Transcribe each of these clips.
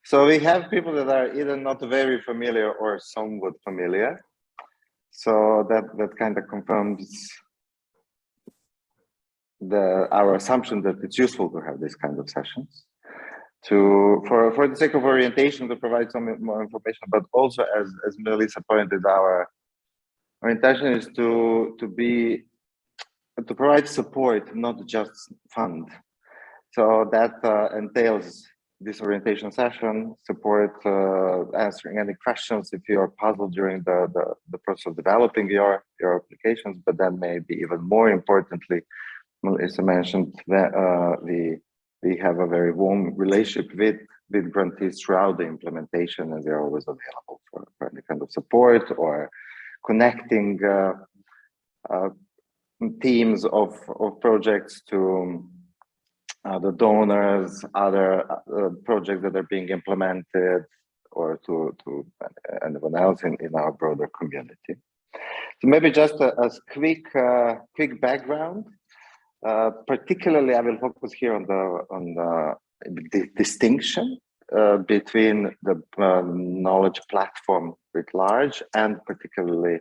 So we have people that are either not very familiar or somewhat familiar. So that kind of confirms our assumption that it's useful to have these kind of sessions for the sake of orientation, to provide some more information, but also as Melissa pointed, our intention is to provide support, not just fund. So that entails this orientation session, support, answering any questions if you are puzzled during the process of developing your applications, but then maybe even more importantly, Melissa mentioned that we have a very warm relationship with grantees throughout the implementation, and they're always available for any kind of support or connecting teams of projects to the donors, other projects that are being implemented, or to anyone else in our broader community. So maybe just a quick background. Particularly, I will focus here on the distinction between the knowledge platform writ large and particularly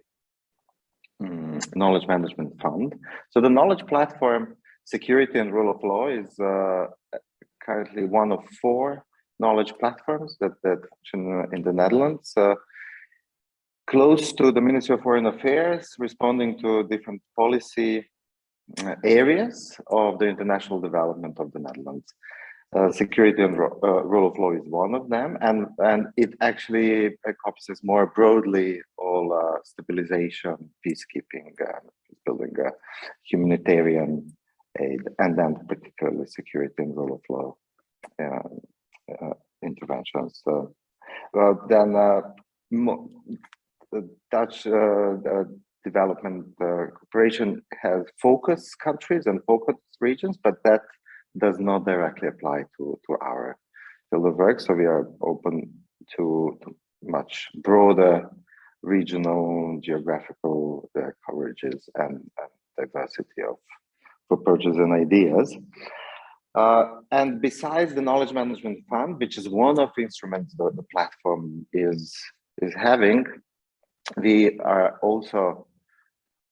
knowledge management fund. So the knowledge platform, security and rule of law, is currently one of 4 knowledge platforms that function in the Netherlands, close to the Ministry of Foreign Affairs, responding to different policy areas of the international development of the Netherlands. Security and rule of law is one of them, and it actually encompasses more broadly all stabilization, peacekeeping, building humanitarian aid, and then particularly security and rule of law interventions. Then the Dutch development cooperation has focus countries and focus regions, but that does not directly apply to our field of work. So we are open to much broader regional, geographical coverages and diversity of approaches and ideas. And besides the Knowledge Management Fund, which is one of the instruments that the platform is having, we are also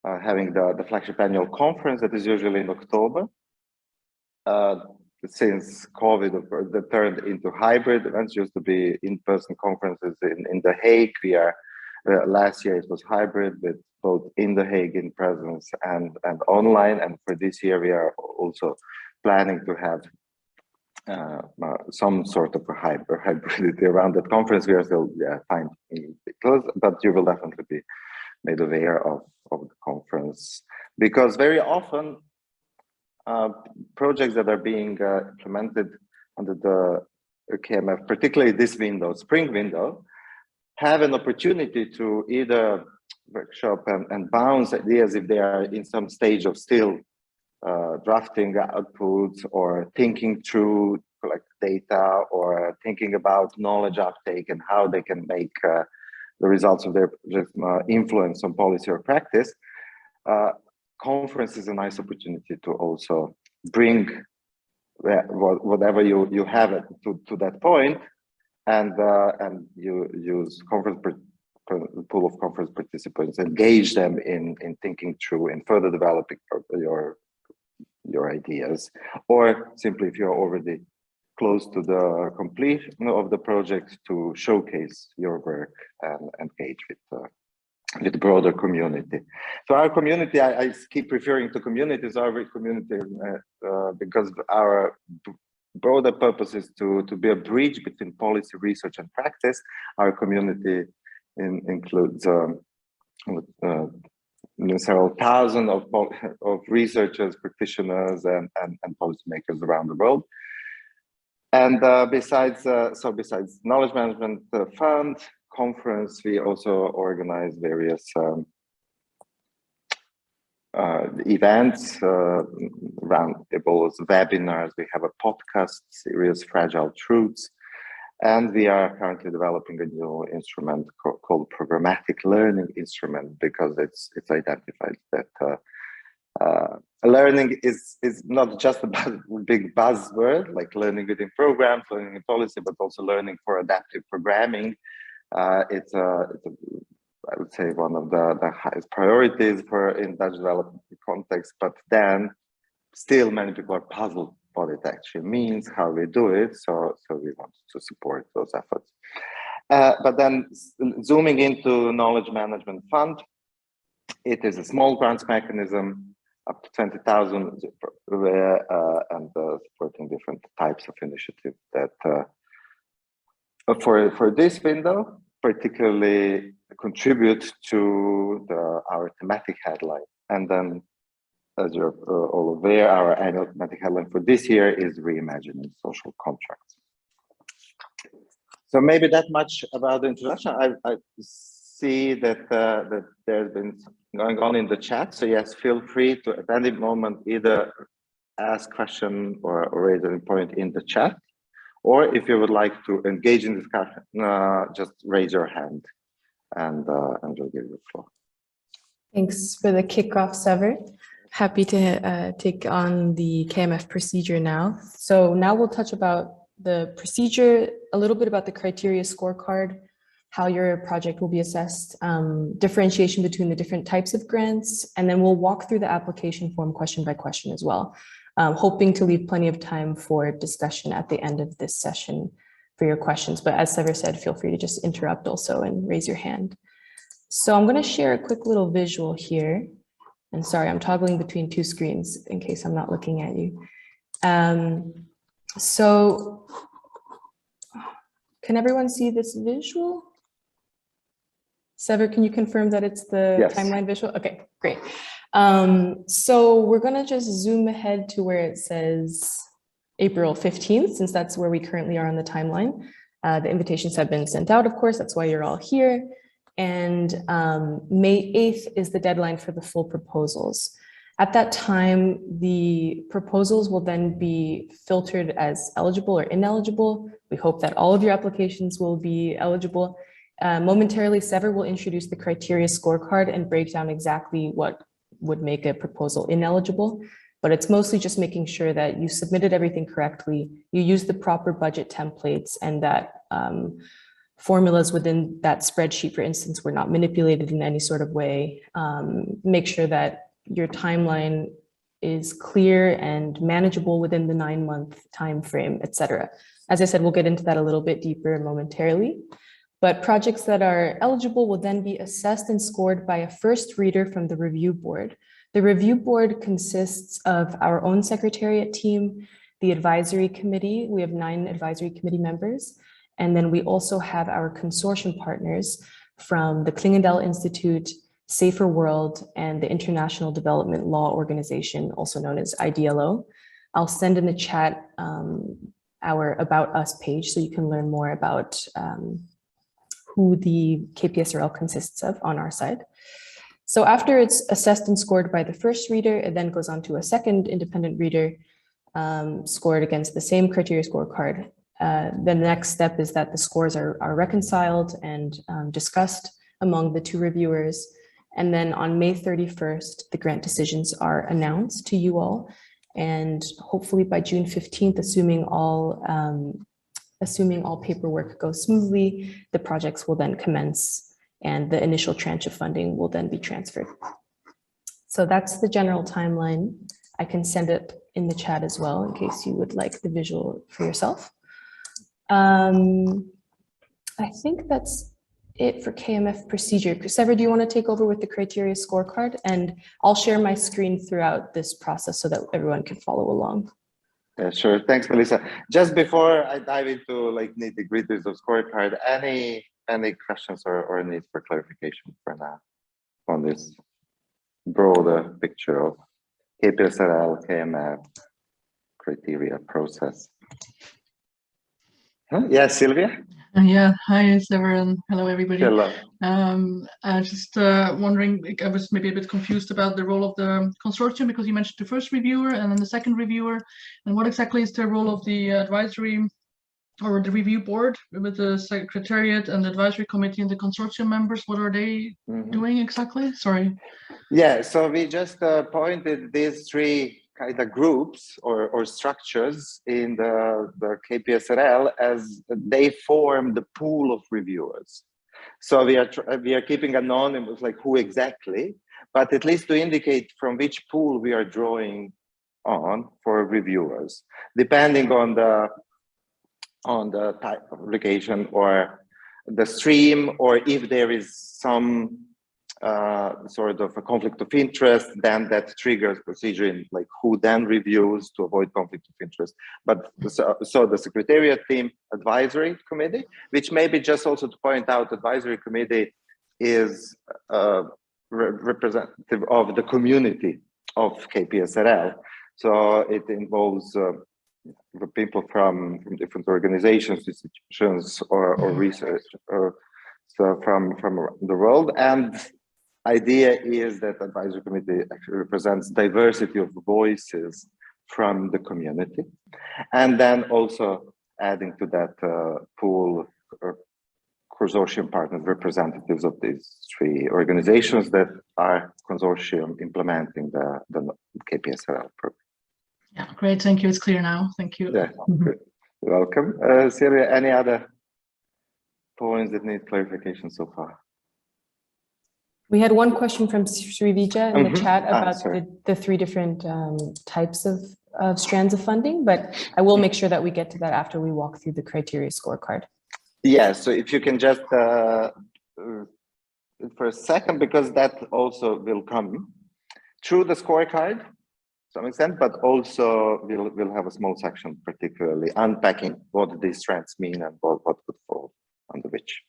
having the flagship annual conference that is usually in October. Since COVID that turned into hybrid events, used to be in-person conferences in The Hague. We are last year it was hybrid, with both in The Hague in presence and online. And for this year, we are also planning to have some sort of a hybridity around that conference. We are still fine, but you will definitely be made aware of the conference, because very often projects that are being implemented under the KMF, particularly this window, spring window, have an opportunity to either workshop and bounce ideas if they are in some stage of still drafting outputs or thinking through collect data or thinking about knowledge uptake and how they can make the results of their project influence on policy or practice. Conference is a nice opportunity to also bring whatever you have to that point, and you use pool of conference participants, engage them in thinking through and further developing your ideas, or simply if you're already close to the completion of the project, to showcase your work and engage with the broader community. So our community, I keep referring to communities, our community, because our broader purpose is to be a bridge between policy, research, and practice. Our community includes several thousand of researchers, practitioners, and policymakers around the world. And besides Knowledge Management Fund conference, we also organize various events, roundtables, webinars. We have a podcast series, Fragile Truths, and we are currently developing a new instrument called Programmatic Learning Instrument, because it's identified that Learning is not just a big buzzword like learning within programs, learning in policy, but also learning for adaptive programming. It's I would say one of the highest priorities in Dutch development context, but then still many people are puzzled what it actually means, how we do it. So we want to support those efforts. But then zooming into Knowledge Management Fund, it is a small grants mechanism up to 20,000 and supporting different types of initiatives that for this window particularly contribute to our thematic headline. And then, as you're all aware, our annual thematic headline for this year is Reimagining Social Contracts. So maybe that much about the introduction. I see that there's been going on in the chat. So yes, feel free to at any moment either ask question or raise a point in the chat, or if you would like to engage in discussion, just raise your hand and we'll give you the floor. Thanks for the kickoff, Sever. Happy to take on the KMF procedure now. So now we'll touch about the procedure, a little bit about the criteria scorecard, how your project will be assessed, differentiation between the different types of grants, and then we'll walk through the application form question by question as well, hoping to leave plenty of time for discussion at the end of this session for your questions. But as Sever said, feel free to just interrupt also and raise your hand. So I'm going to share a quick little visual here. And sorry, I'm toggling between two screens in case I'm not looking at you. So can everyone see this visual? Sever, can you confirm that it's the timeline visual? Okay, great. So we're going to just zoom ahead to where it says April 15th, since that's where we currently are on the timeline. The invitations have been sent out, of course, that's why you're all here. And May 8th is the deadline for the full proposals. At that time, the proposals will then be filtered as eligible or ineligible. We hope that all of your applications will be eligible. Momentarily, Sever will introduce the criteria scorecard and break down exactly what would make a proposal ineligible. But it's mostly just making sure that you submitted everything correctly, you use the proper budget templates, and that formulas within that spreadsheet, for instance, were not manipulated in any sort of way. Make sure that your timeline is clear and manageable within the 9-month time frame, etc. As I said, we'll get into that a little bit deeper momentarily. But projects that are eligible will then be assessed and scored by a first reader from the review board. The review board consists of our own secretariat team, the advisory committee. We have 9 advisory committee members. And then we also have our consortium partners from the Klingendal Institute, Safer World, and the International Development Law Organization, also known as IDLO. I'll send in the chat our About Us page so you can learn more about who the KPSRL consists of on our side. So after it's assessed and scored by the first reader, it then goes on to a second independent reader scored against the same criteria scorecard. The next step is that the scores are reconciled and discussed among the 2 reviewers. And then on May 31st, the grant decisions are announced to you all. And hopefully by June 15th, assuming all paperwork goes smoothly, the projects will then commence and the initial tranche of funding will then be transferred. So that's the general timeline. I can send it in the chat as well in case you would like the visual for yourself. I think that's it for KMF procedure. Sever, do you want to take over with the criteria scorecard? And I'll share my screen throughout this process so that everyone can follow along. Yeah, sure. Thanks, Melissa. Just before I dive into like nitty-gritties of scorecard, any questions or needs for clarification for now on this broader picture of KPSRL, KMF, criteria process? Huh? Yeah, Sylvia? Yeah, hi, Severin. Hello, everybody. Hello. I was just wondering, I was maybe a bit confused about the role of the consortium because you mentioned the first reviewer and then the second reviewer. And what exactly is the role of the advisory or the review board with the Secretariat and the Advisory Committee and the consortium members, what are they doing exactly? Sorry. Yeah, so we just appointed these three kind of groups or structures in the KPSRL as they form the pool of reviewers. So we are keeping anonymous, like who exactly, but at least to indicate from which pool we are drawing on for reviewers, depending on the type of application or the stream, or if there is some sort of a conflict of interest, then that triggers procedure in like who then reviews to avoid conflict of interest. But so the Secretariat team advisory committee, which maybe just also to point out, advisory committee is representative of the community of KPSRL. So it involves the people from different organizations, institutions, or research, so from around the world. And idea is that advisory committee actually represents diversity of voices from the community, and then also adding to that pool consortium partners, representatives of these three organizations that are consortium implementing the KPSRL program. Yeah, great. Thank you. It's clear now. Thank you. Yeah, good. You're welcome. Silvia, any other points that need clarification so far? We had one question from Srivija in the chat about the three different types of strands of funding, but I will make sure that we get to that after we walk through the criteria scorecard. Yeah, so if you can just for a second, because that also will come through the scorecard to some extent, but also we'll have a small section particularly unpacking what these strands mean and what could fall under which.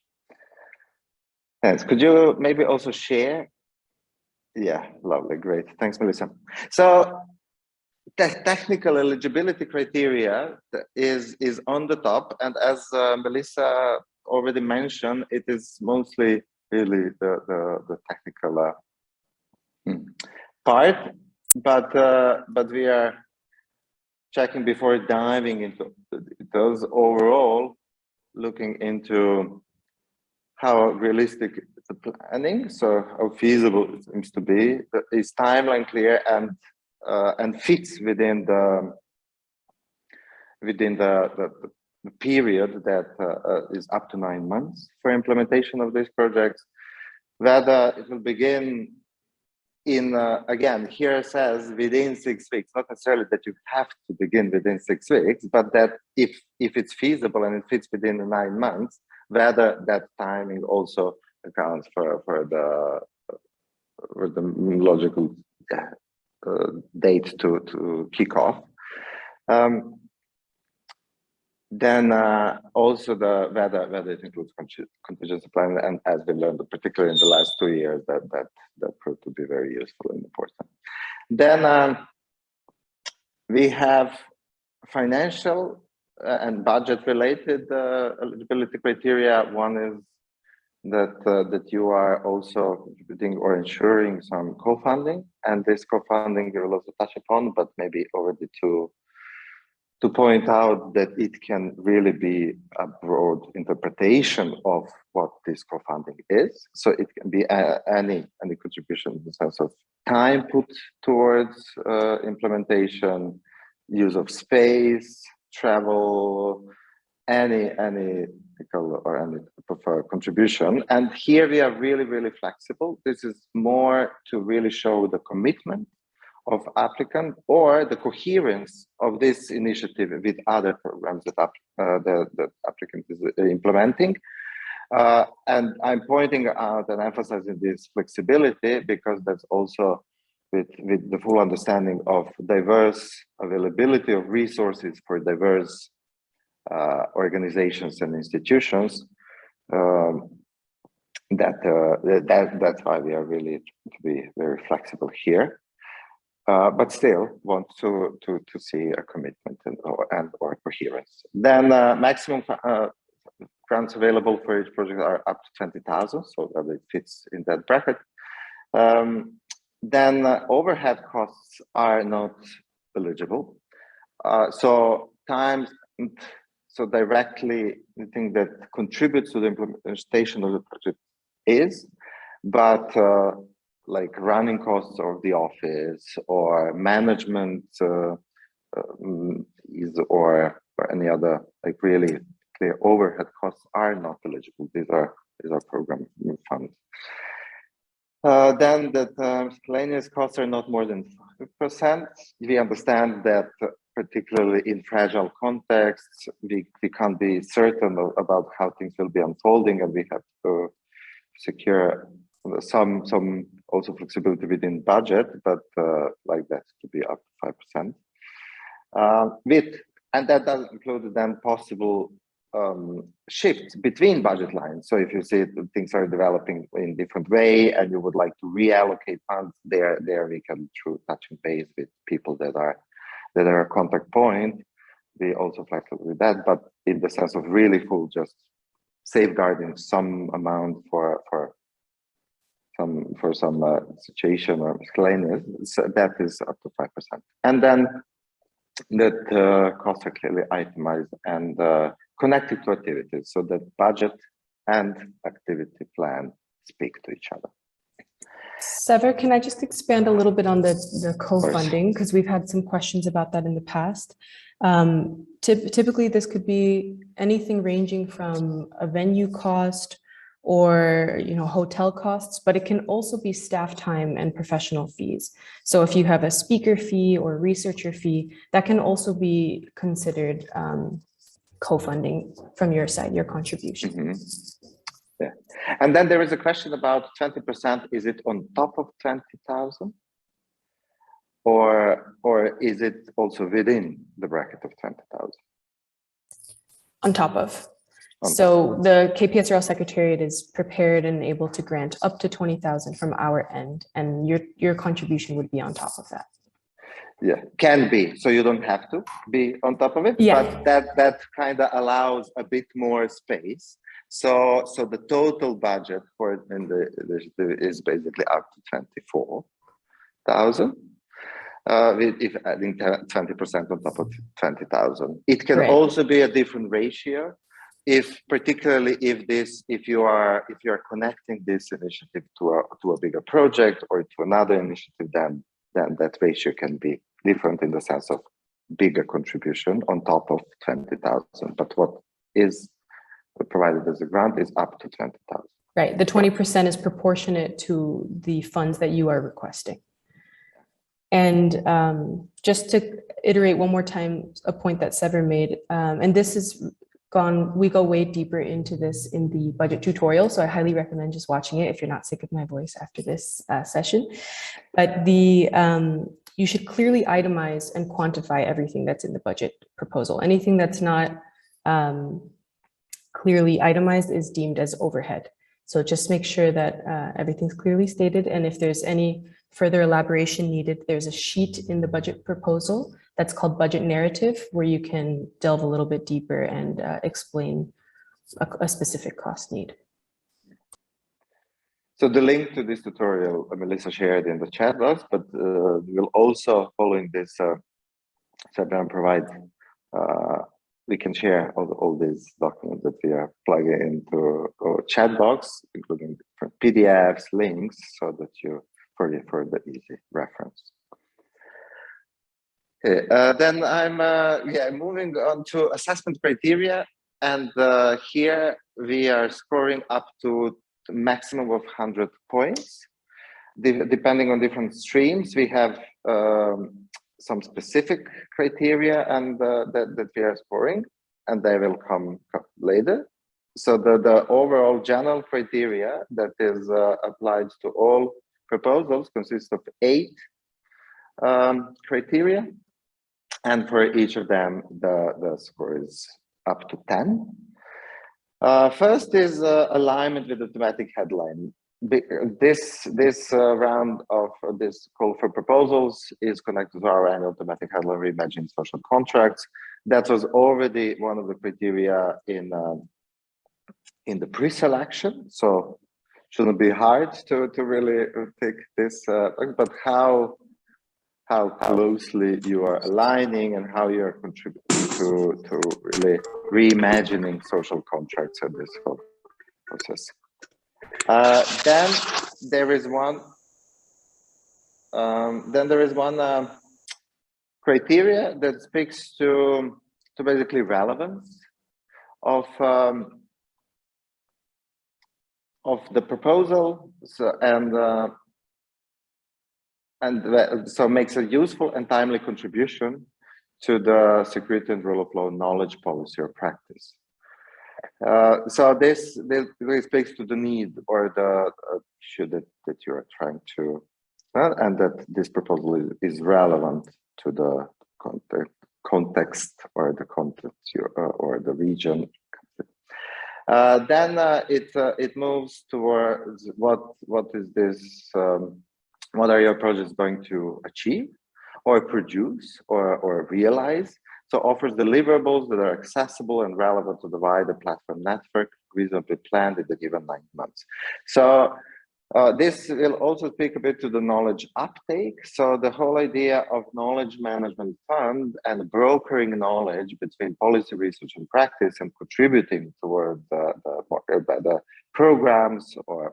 Thanks. Could you maybe also share? Yeah, lovely, great. Thanks, Melissa. So technical eligibility criteria is on the top, and as Melissa already mentioned, it is mostly really the technical part, but we are checking before diving into those overall, looking into how realistic the planning, so how feasible it seems to be, is timeline clear and fits within the period that is up to 9 months for implementation of these projects. Whether it will begin in again, here it says within 6 weeks, not necessarily that you have to begin within 6 weeks, but that if it's feasible and it fits within the 9 months, whether that timing also accounts for the logical date to kick off. Then also whether it includes contingency planning, and as we learned, particularly in the last 2 years, that proved to be very useful and important. Then we have financial and budget-related eligibility criteria. One is that you are also contributing or ensuring some co-funding, and this co-funding you will also touch upon, but maybe already to point out that it can really be a broad interpretation of what this co-funding is. So it can be any contribution in the sense of time put towards implementation, use of space, travel, any or any preferred contribution. And here we are really flexible. This is more to really show the commitment of applicant or the coherence of this initiative with other programs that the applicant is implementing. And I'm pointing out and emphasizing this flexibility because that's also with the full understanding of diverse availability of resources for diverse organizations and institutions. That's why we are really to be very flexible here. But still want to see a commitment or coherence. Then maximum grants available for each project are up to 20,000, so that it fits in that bracket. Then overhead costs are not eligible. So so directly the thing that contributes to the implementation of the project is, but like running costs of the office or management or any other like really clear overhead costs are not eligible. These are program funds. Then that miscellaneous costs are not more than 5%. We understand that particularly in fragile contexts, we can't be certain about how things will be unfolding, and we have to secure some also flexibility within budget, but like that to be up to 5%. And that does include then possible shifts between budget lines. So if you see things are developing in different way and you would like to reallocate funds, there we can, through touching base with people that are a contact point, be also flexible with that. But in the sense of really full, just safeguarding some amount for some situation or miscellaneous, so that is up to 5%. And then that costs are clearly itemized and connected to activities, so that budget and activity plan speak to each other. Sever, can I just expand a little bit on the co-funding, because we've had some questions about that in the past. Typically, this could be anything ranging from a venue cost or hotel costs, but it can also be staff time and professional fees. So if you have a speaker fee or researcher fee, that can also be considered co-funding from your side, your contribution. Mm-hmm. Yeah, and then there is a question about 20%. Is it on top of 20,000, or is it also within the bracket of 20,000? On top of. So the KPSRL Secretariat is prepared and able to grant up to 20,000 from our end, and your contribution would be on top of that. Yeah, can be. So you don't have to be on top of it, but that kind of allows a bit more space. So the total budget for it is basically up to 24,000. If adding 20% on top of 20,000, it can also be a different ratio. Particularly if you are connecting this initiative to a bigger project or to another initiative, then that ratio can be different in the sense of bigger contribution on top of 20,000. But what is provided as a grant is up to 20,000. Right. The 20% is proportionate to the funds that you are requesting. And just to iterate one more time, a point that Sever made, and this is we go way deeper into this in the budget tutorial, so I highly recommend just watching it if you're not sick of my voice after this session. But you should clearly itemize and quantify everything that's in the budget proposal. Anything that's not clearly itemized is deemed as overhead. So just make sure that everything's clearly stated, and if there's any further elaboration needed, there's a sheet in the budget proposal that's called budget narrative, where you can delve a little bit deeper and explain a specific cost need. So the link to this tutorial, Melissa shared in the chat box, but we'll also, following this webinar, provide, we can share all these documents that we are plugging into our chat box, including different PDFs, links, so that for the easy reference. Okay, then I'm moving on to assessment criteria, and here we are scoring up to the maximum of 100 points. Depending on different streams, we have some specific criteria and that we are scoring, and they will come later. So the overall general criteria that is applied to all proposals consists of 8 criteria, and for each of them the score is up to 10. First is alignment with the thematic headline. This round of this call for proposals is connected to our annual thematic headline, Reimagining Social Contracts. That was already one of the criteria in the pre-selection, so shouldn't be hard to really pick this, but how closely you are aligning and how you are contributing. to really reimagining social contracts in this whole process. Then there is one criteria that speaks to basically relevance of the proposal, so makes a useful and timely contribution to the security and rule of law knowledge, policy, or practice. So this really speaks to the need or the issue that you are trying to, and that this proposal is relevant to the context or the content or the region. Then it moves towards what is this? What are your projects going to achieve, or produce, or realize? So offers deliverables that are accessible and relevant to the wider platform network, reasonably planned in the given 9 months. So this will also speak a bit to the knowledge uptake. So the whole idea of knowledge management fund and brokering knowledge between policy research and practice and contributing towards the programs or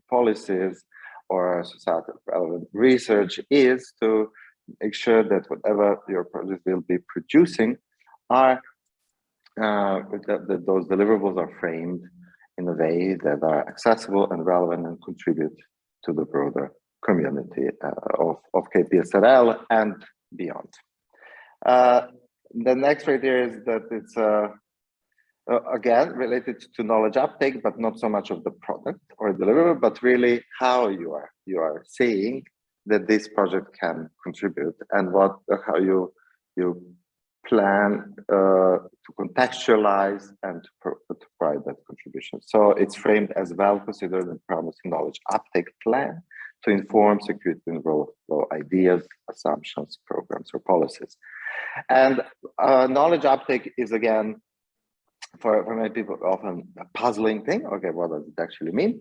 policies or societal relevant research is to make sure that whatever your project will be producing are that those deliverables are framed in a way that are accessible and relevant and contribute to the broader community of KPSRL and beyond. The next criteria is that it's again related to knowledge uptake, but not so much of the product or deliverable, but really how you are saying that this project can contribute and how you plan to contextualize and to provide that contribution. So it's framed as well considered and promising knowledge uptake plan to inform security and rule of law ideas, assumptions, programs, or policies. And knowledge uptake is, again, for many people often a puzzling thing. Okay, what does it actually mean?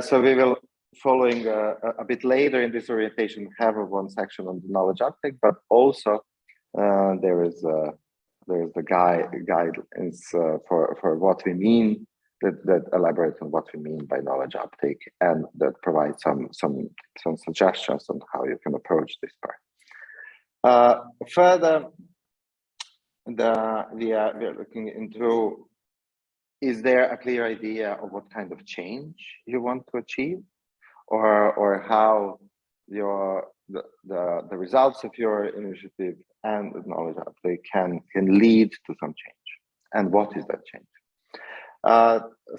So we will, following a bit later in this orientation, have one section on the knowledge uptake, but also there is the guidelines for what we mean, that elaborate on what we mean by knowledge uptake, and that provide some suggestions on how you can approach this part. Further, we are looking into, is there a clear idea of what kind of change you want to achieve, or how the results of your initiative and the knowledge uptake can lead to some change, and what is that change?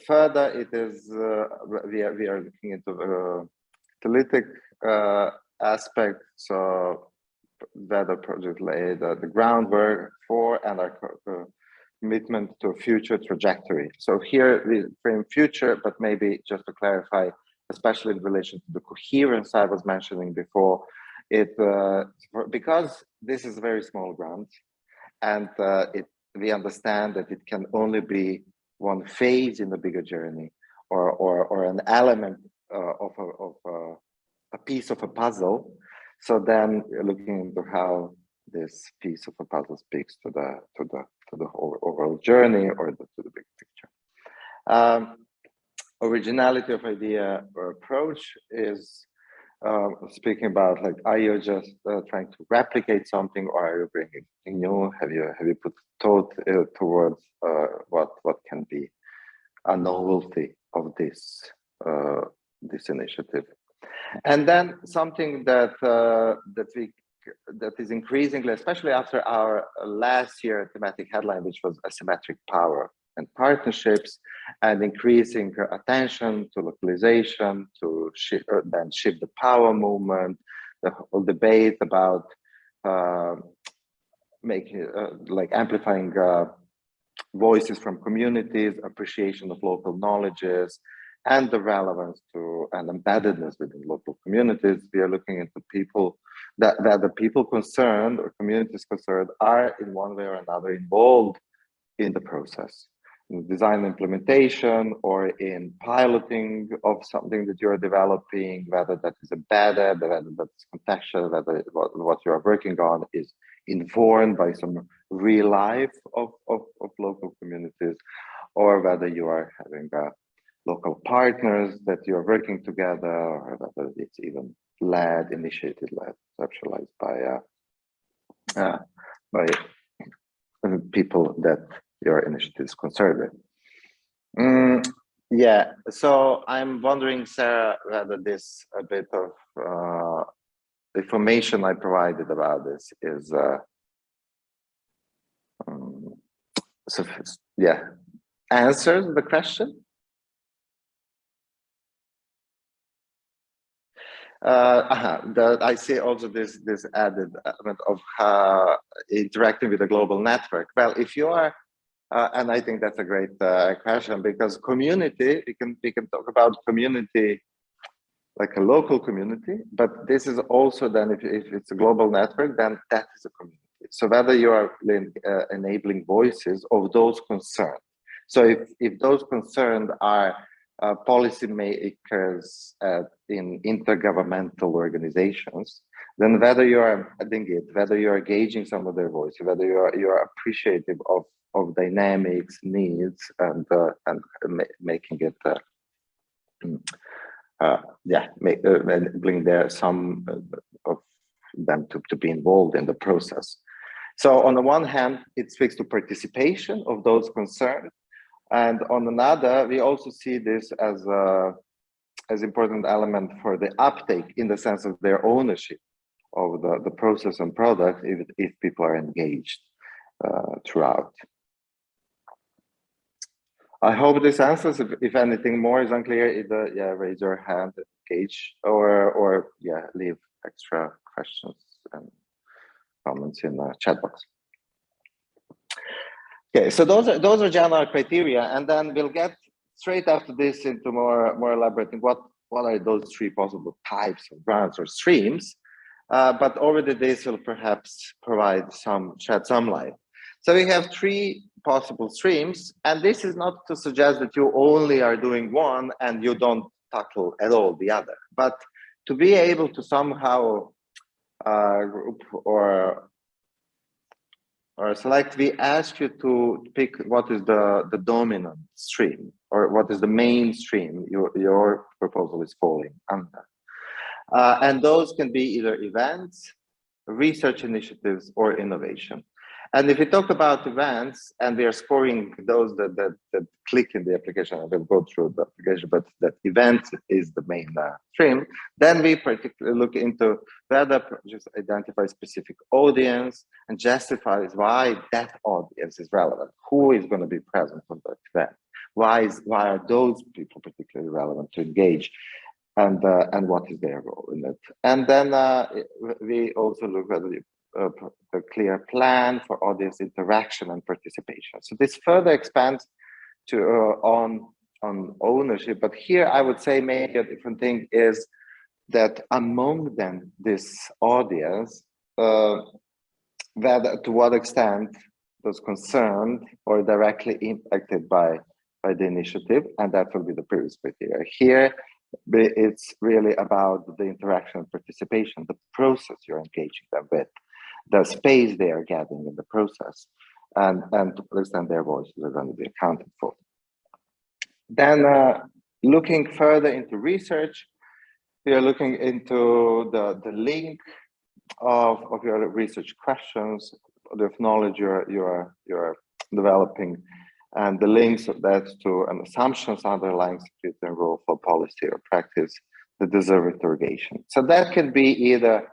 Further, it is we are looking into the analytic aspect, so that the project laid the groundwork for and our commitment to a future trajectory. So here we frame future, but maybe just to clarify, especially in relation to the coherence I was mentioning before, because this is a very small grant, and we understand that it can only be one phase in the bigger journey, or an element of a piece of a puzzle. So then we're looking into how this piece of a puzzle speaks to the whole overall journey, or to the big picture. Originality of idea or approach is speaking about, like, are you just trying to replicate something, or are you bringing something new? Have you put thought towards what can be a novelty of this initiative? And then something that is increasingly, especially after our last year thematic headline, which was asymmetric power and partnerships, and increasing attention to localization, to shift the power movement, the whole debate about amplifying voices from communities, appreciation of local knowledges, and the relevance to and embeddedness within local communities. We are looking into people that the people concerned or communities concerned are in one way or another involved in the process. design implementation or in piloting of something that you're developing, whether that is embedded, whether that's contextual, whether what you're working on is informed by some real life of local communities, or whether you are having local partners that you're working together, or whether it's even initiated, conceptualized by people that your initiative is concerned with. Yeah, so I'm wondering, Sarah, whether this a bit of information I provided about this is answers the question. I see also this added element of interacting with a global network. Well, if you are, and I think that's a great question, because community, we can talk about community like a local community, but this is also then if it's a global network, then that is a community. So whether you are enabling voices of those concerned. So if those concerned are policymakers in intergovernmental organizations, then whether you are adding it, whether you are engaging some of their voices, whether you are appreciative of dynamics, needs, and making it, bring there some of them to be involved in the process. So on the one hand, it speaks to participation of those concerned. And on another, we also see this as important element for the uptake in the sense of their ownership of the process and product if people are engaged throughout. I hope this answers. If anything more is unclear, either raise your hand, engage, or leave extra questions and comments in the chat box. Okay, so those are general criteria, and then we'll get straight after this into more elaborating what are those three possible types of grants or streams. But already this will perhaps shed some light. So we have three possible streams, and this is not to suggest that you only are doing one and you don't tackle at all the other, but to be able to somehow group or select, we ask you to pick what is the dominant stream, or what is the main stream your proposal is falling under. And those can be either events, research initiatives, or innovation. And if we talk about events, and we are scoring those that click in the application, I will go through the application, but that event is the main stream, then we particularly look into whether just identify specific audience and justifies why that audience is relevant, who is going to be present on that event, why are those people particularly relevant to engage, and what is their role in it. And then we also look at the clear plan for audience interaction and participation. So this further expands to on ownership, but here I would say maybe a different thing is that among them, this audience, whether to what extent those concerned or directly impacted by the initiative, and that will be the previous criteria. Here, it's really about the interaction and participation, the process you're engaging them with, the space they are getting in the process, and to understand their voices are going to be accounted for. Then looking further into research, we are looking into the link of your research questions, the knowledge you're developing, and the links of that to an assumptions underlying security and role for policy or practice that deserve interrogation. So that can be either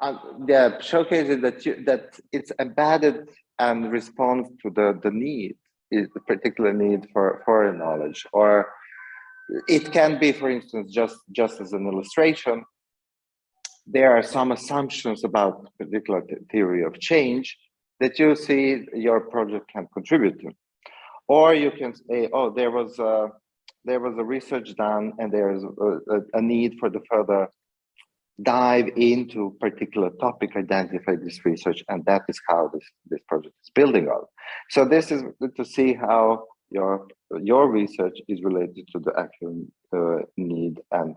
showcasing that it's embedded and responds to the need, is the particular need for foreign knowledge, or it can be, for instance, just as an illustration, there are some assumptions about particular theory of change that you see your project can contribute to, or you can say, oh, there was a research done, and there is a need for the further dive into particular topic, identify this research, and that is how this project is building on. So this is to see how your research is related to the actual need and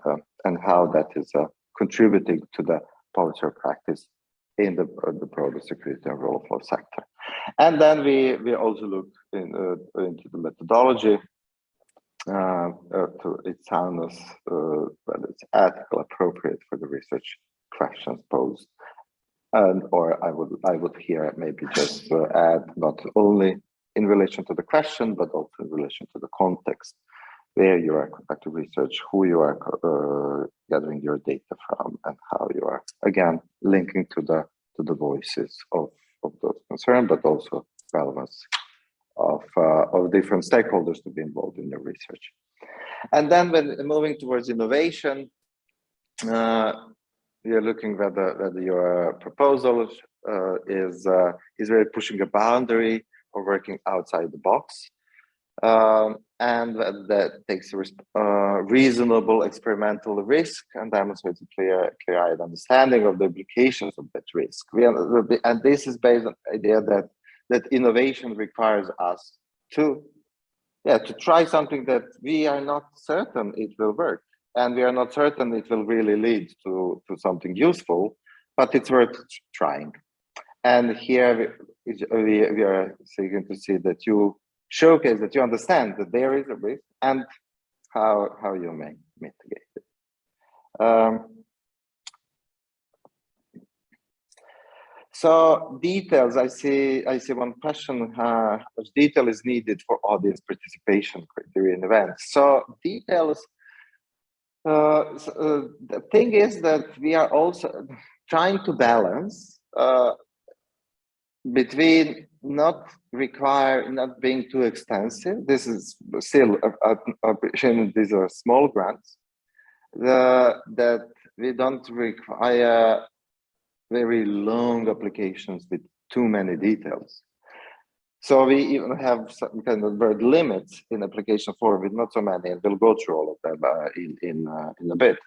how that is contributing to the policy or practice in the broader security and rule of law sector. And then we also look into the methodology, to its soundness, whether it's ethical, appropriate for the research questions posed, and or I would here maybe just add not only in relation to the question, but also in relation to the context where you are conducting research, who you are gathering your data from, and how you are again linking to the voices of those concerned, but also relevance of different stakeholders to be involved in the research. And then when moving towards innovation, we are looking whether your proposal is really pushing a boundary or working outside the box, and that takes a reasonable experimental risk and demonstrates a clear-eyed understanding of the implications of that risk. And this is based on the idea that innovation requires us to try something that we are not certain it will work, and we are not certain it will really lead to something useful, but it's worth trying. And here we are seeking to see that you showcase that you understand that there is a risk and how you may mitigate it. So details, I see one question, which detail is needed for audience participation criteria in events. So details, the thing is that we are also trying to balance between not being too extensive. This is still these are small grants, that we don't require very long applications with too many details. So we even have some kind of word limits in application form with not so many, and we'll go through all of them in a bit.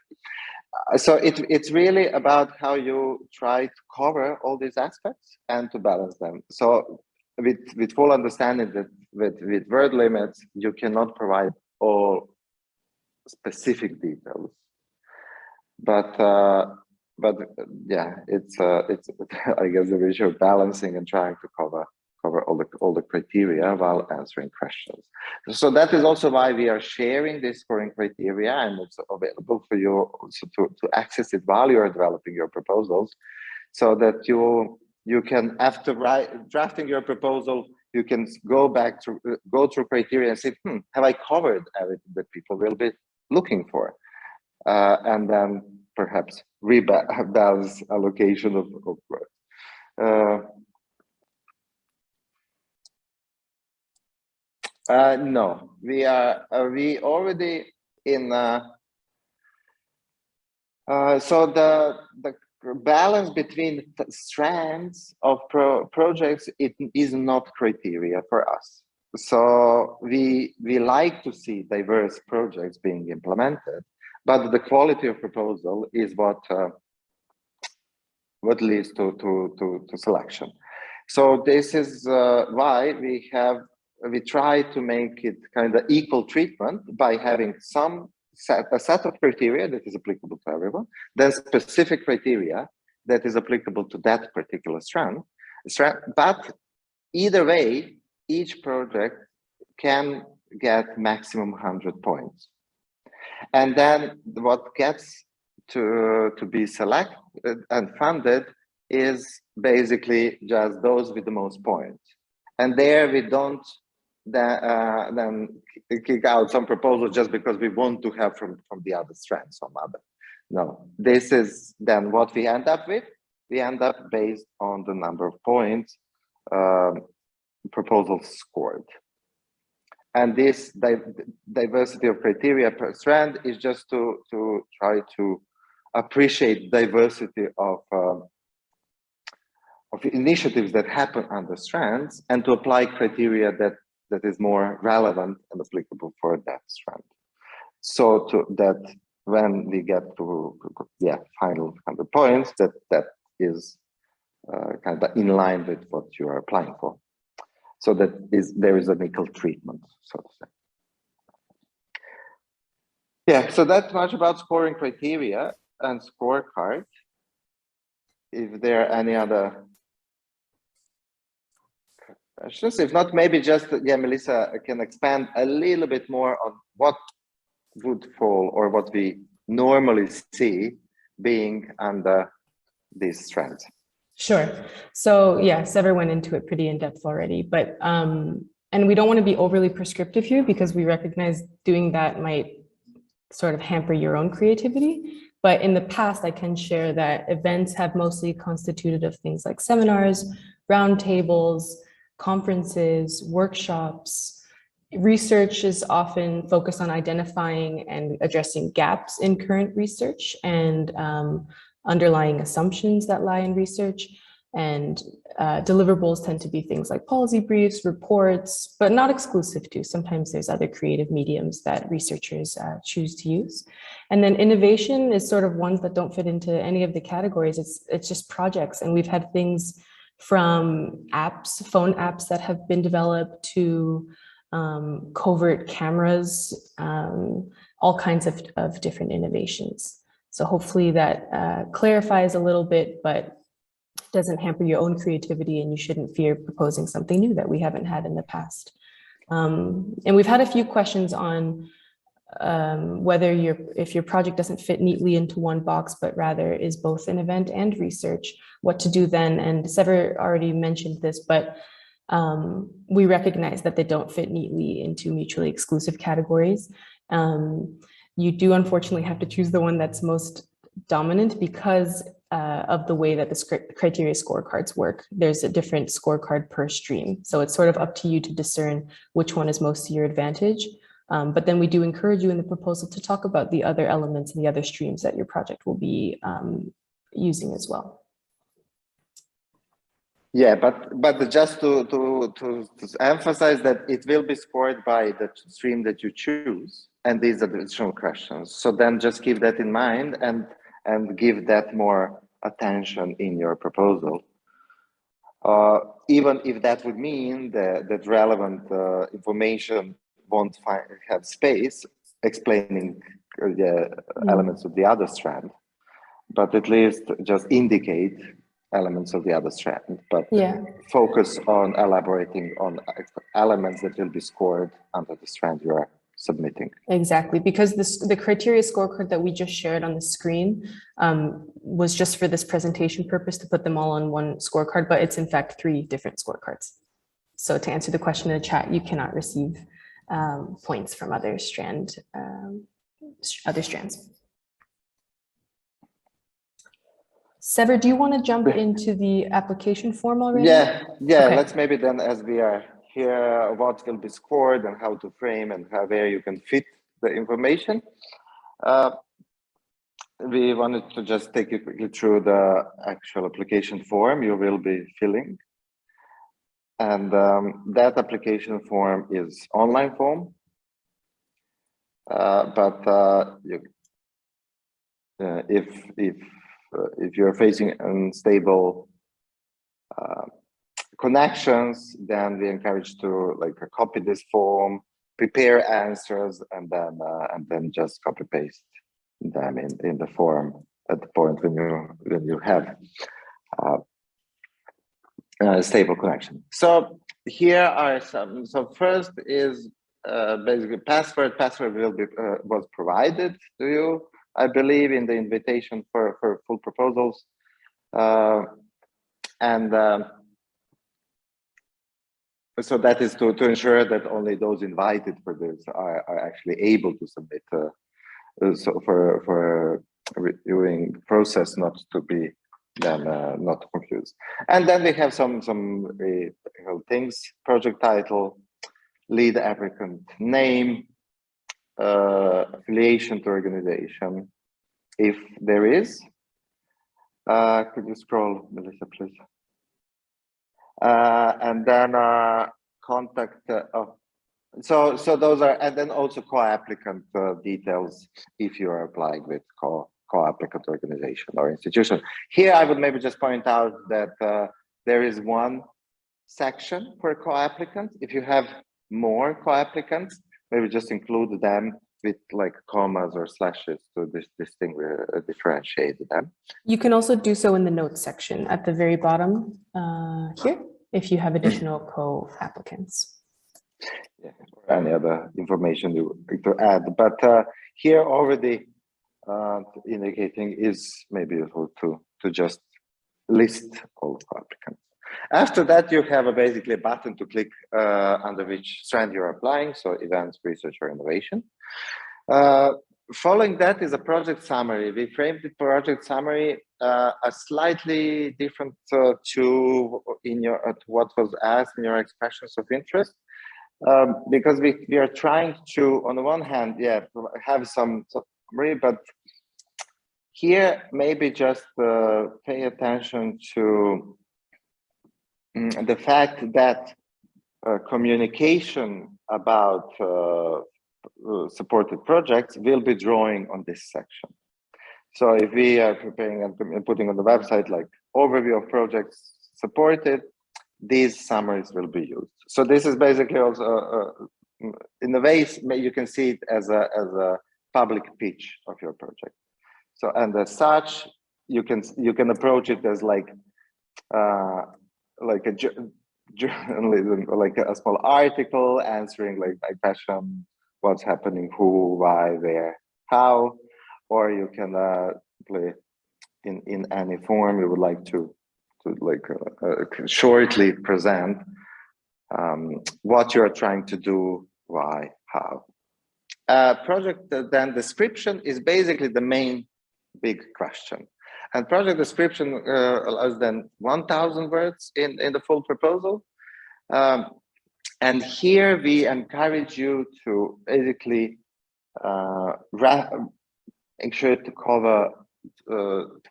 So it's really about how you try to cover all these aspects and to balance them. So with full understanding that with word limits, you cannot provide all specific details. But yeah, it's I guess the issue of balancing and trying to cover all the criteria while answering questions. So that is also why we are sharing this scoring criteria, and it's available for you also to access it while you are developing your proposals, so that you can, after drafting your proposal, you can go through criteria and say, have I covered everything that people will be looking for? And then perhaps rebalance allocation of work. No, we already in. So the balance between strands of projects, it is not criteria for us. So we like to see diverse projects being implemented, but the quality of proposal is what leads to selection. So this is why we try to make it kind of equal treatment by having a set of criteria that is applicable to everyone, then specific criteria that is applicable to that particular strand. But either way, each project can get maximum 100 points. And then what gets to be selected and funded is basically just those with the most points. And there we don't then kick out some proposals just because we want to have from the other strand some other. No, this is then what we end up with. We end up based on the number of points proposals scored. And this diversity of criteria per strand is just to try to appreciate diversity of initiatives that happen under strands, and to apply criteria that is more relevant and applicable for that strand. So that when we get to final 100 points, that is kind of in line with what you are applying for. So there is an equal treatment, so to say. Yeah, so that's much about scoring criteria and scorecard. If there are any other questions, if not, maybe just, Melissa can expand a little bit more on what would fall or what we normally see being under these strands. Sure. So yeah, Sever went into it pretty in depth already, but and we don't want to be overly prescriptive here because we recognize doing that might sort of hamper your own creativity. But in the past, I can share that events have mostly constituted of things like seminars, roundtables, conferences, workshops. Research is often focused on identifying and addressing gaps in current research and underlying assumptions that lie in research. And deliverables tend to be things like policy briefs, reports, but not exclusive to. Sometimes there's other creative mediums that researchers choose to use. And then innovation is sort of ones that don't fit into any of the categories. It's just projects. And we've had things from apps, phone apps that have been developed to covert cameras, all kinds of different innovations. So hopefully that clarifies a little bit, but doesn't hamper your own creativity, and you shouldn't fear proposing something new that we haven't had in the past. And we've had a few questions on whether if your project doesn't fit neatly into one box, but rather is both an event and research, what to do then. And Sever already mentioned this, but we recognize that they don't fit neatly into mutually exclusive categories. You do unfortunately have to choose the one that's most dominant because of the way that the criteria scorecards work. There's a different scorecard per stream. So it's sort of up to you to discern which one is most to your advantage. But then we do encourage you in the proposal to talk about the other elements and the other streams that your project will be using as well. Yeah, but just to emphasize that it will be scored by the stream that you choose, and these are the additional questions. So then just keep that in mind and give that more attention in your proposal. Even if that would mean that relevant information won't have space explaining the elements of the other strand, but at least just indicate elements of the other strand, but focus on elaborating on elements that will be scored under the strand you are submitting. Exactly, because the criteria scorecard that we just shared on the screen was just for this presentation purpose to put them all on one scorecard, but it's in fact 3 different scorecards. So to answer the question in the chat, you cannot receive points from other strands. Sever, do you want to jump into the application form already? Yeah, okay. Let's maybe then, as we are here, what will be scored and how to frame and where you can fit the information. We wanted to just take you quickly through the actual application form you will be filling. And that application form is online form, but if you're facing unstable connections, then we encourage to copy this form, prepare answers, and then just copy paste them in the form at the point when you have a stable connection. So here are some. So first is basically password. Password will be was provided to you, I believe, in the invitation for full proposals, so that is to ensure that only those invited for this are actually able to submit. So for reviewing process, not to be then not confused. And then we have some things: project title, lead applicant name, affiliation to organization, if there is. Could you scroll, Melissa, please? And then contact of So those are, and then also co-applicant details if you are applying with co-applicant organization or institution. Here, I would maybe just point out that there is one section for co-applicant. If you have more co-applicants, maybe just include them with like commas or slashes to differentiate them. You can also do so in the notes section at the very bottom here, if you have additional co-applicants. Yeah, or any other information you want to add, but here already indicating is maybe useful to just list all co-applicants. After that, you have basically a button to click under which strand you're applying, so events, research, or innovation. Following that is a project summary. We framed the project summary a slightly different to what was asked in your expressions of interest, because we are trying to, on the one hand, have some summary, but here maybe just pay attention to the fact that communication about supported projects will be drawing on this section. So if we are preparing and putting on the website like overview of projects supported, these summaries will be used. So this is basically also in a way you can see it as a public pitch of your project. So and as such, you can approach it as like a journalism, like a small article answering like my question, what's happening, who, why, where, how, or you can play in any form you would like to shortly present what you're trying to do, why, how. Project then description is basically the main big question. And project description allows then 1,000 words in the full proposal. And here we encourage you to basically make sure to cover,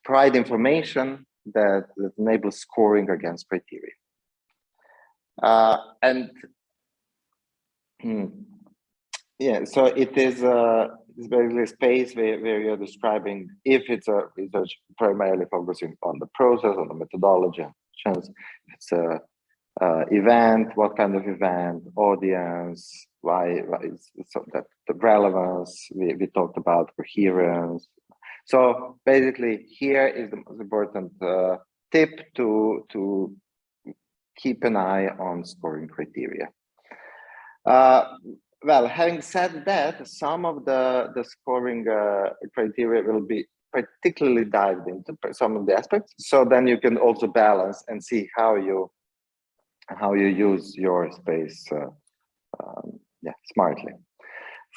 provide information that enables scoring against criteria. Yeah, so it is it's basically a space where you're describing if it's a research primarily focusing on the process, on the methodology, it's a event, what kind of event, audience, why so that the relevance, we talked about coherence. So basically here is the most important tip to keep an eye on scoring criteria. Well, having said that, some of the scoring criteria will be particularly dived into some of the aspects. So then you can also balance and see how you use your space smartly.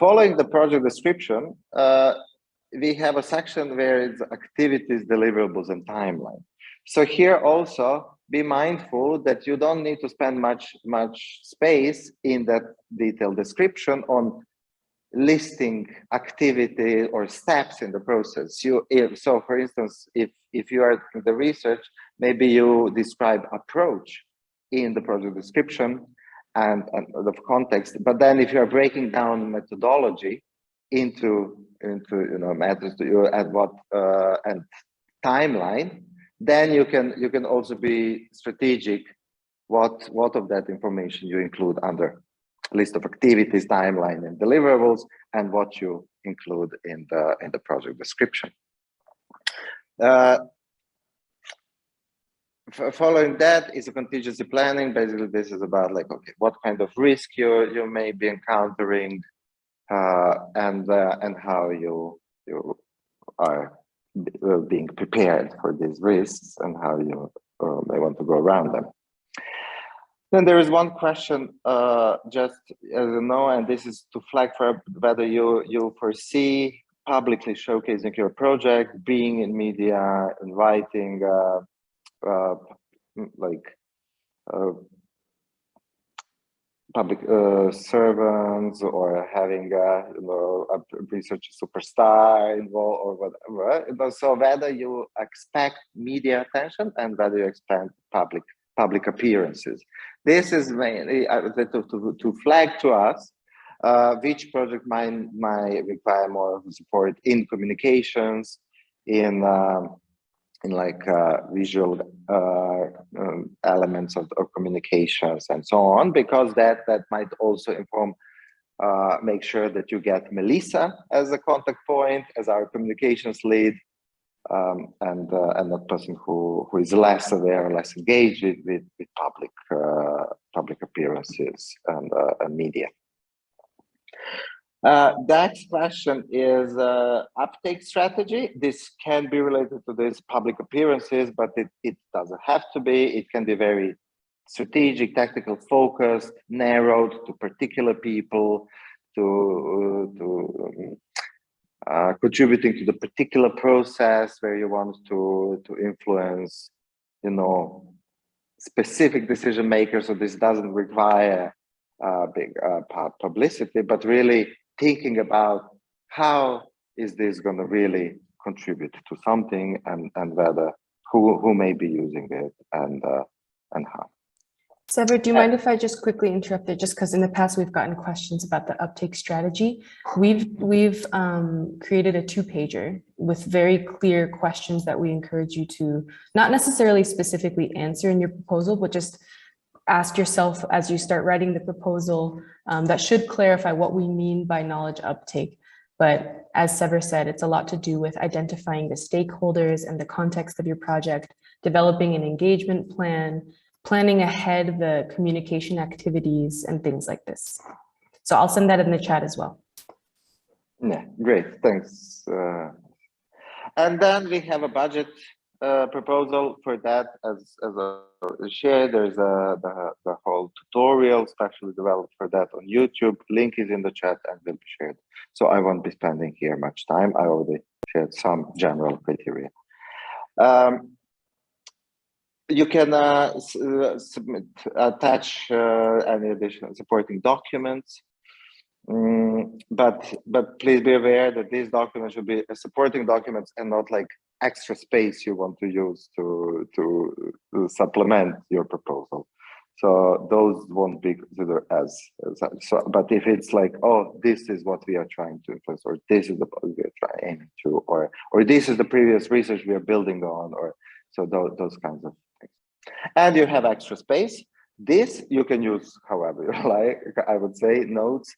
Following the project description, we have a section where it's activities, deliverables, and timeline. So here also be mindful that you don't need to spend much space in that detailed description on listing activity or steps in the process. So for instance, if you are in the research, maybe you describe approach in the project description and the context, but then if you are breaking down methodology into methods, you add what and timeline, then you can also be strategic what of that information you include under list of activities, timeline, and deliverables, and what you include in the project description. Following that is a contingency planning. Basically, this is about like, okay, what kind of risk you may be encountering, and how you are being prepared for these risks and how you may want to go around them. Then there is one question, just as you know, and this is to flag for whether you foresee publicly showcasing your project, being in media, inviting public servants, or having a research superstar involved, or whatever. So whether you expect media attention and whether you expect public appearances. This is mainly to flag to us which project might require more support in communications, in like visual elements of communications and so on, because that might also inform, make sure that you get Melissa as a contact point, as our communications lead, and that person who is less aware, less engaged with public appearances and media. That question is uptake strategy. This can be related to these public appearances, but it doesn't have to be. It can be very strategic, tactical, focused, narrowed to particular people, to contributing to the particular process where you want to influence, you know, specific decision makers. So this doesn't require big publicity, but really thinking about how is this going to really contribute to something, and whether who may be using it, and how. Sever, do you mind if I just quickly interrupt it? Just because in the past we've gotten questions about the uptake strategy. We've created a 2-pager with very clear questions that we encourage you to not necessarily specifically answer in your proposal, but just ask yourself as you start writing the proposal, that should clarify what we mean by knowledge uptake. But as Sever said, it's a lot to do with identifying the stakeholders and the context of your project, developing an engagement plan, planning ahead the communication activities and things like this. So I'll send that in the chat as well. Yeah, great, thanks. And then we have a budget proposal for that, as a share. There's the whole tutorial specially developed for that on YouTube. Link is in the chat and will be shared. So I won't be spending here much time. I already shared some general criteria. You can attach any additional supporting documents, but please be aware that these documents should be supporting documents and not like extra space you want to use to supplement your proposal. So those won't be considered as so. But if it's like, oh, this is what we are trying to influence, or this is the we are aiming to, or this is the previous research we are building on, or so those kinds of things. And you have extra space. This you can use however you like. I would say notes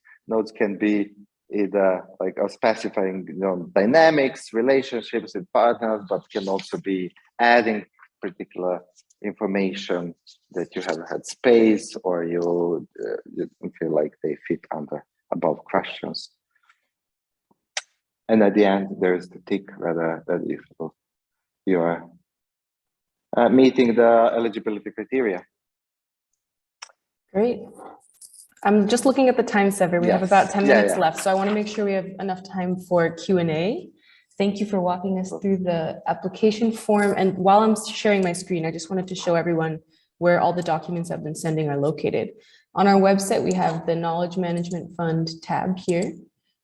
can be either like specifying, you know, dynamics, relationships with partners, but can also be adding particular information that you have had space, or you feel like they fit under above questions. And at the end, there's the tick whether that if you are meeting the eligibility criteria. Great. I'm just looking at the time, Sever. We have about 10 minutes left, so I want to make sure we have enough time for Q&A. Thank you for walking us through the application form. And while I'm sharing my screen, I just wanted to show everyone where all the documents I've been sending are located. On our website, we have the Knowledge Management Fund tab here.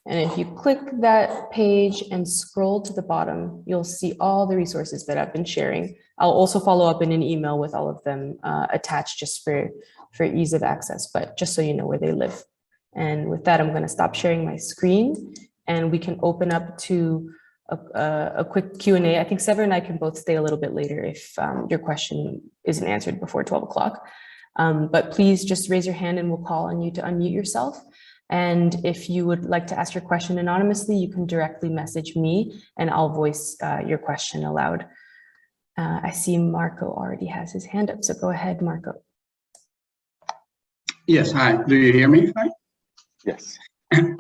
And if you click that page and scroll to the bottom, you'll see all the resources that I've been sharing. I'll also follow up in an email with all of them attached just for ease of access, but just so you know where they live. And with that, I'm going to stop sharing my screen and we can open up to a quick Q&A. I think Sever and I can both stay a little bit later if your question isn't answered before 12 o'clock. But please just raise your hand and we'll call on you to unmute yourself. And if you would like to ask your question anonymously, you can directly message me and I'll voice your question aloud. I see Marco already has his hand up, so go ahead, Marco. Yes, hi, do you hear me? Hi? Yes.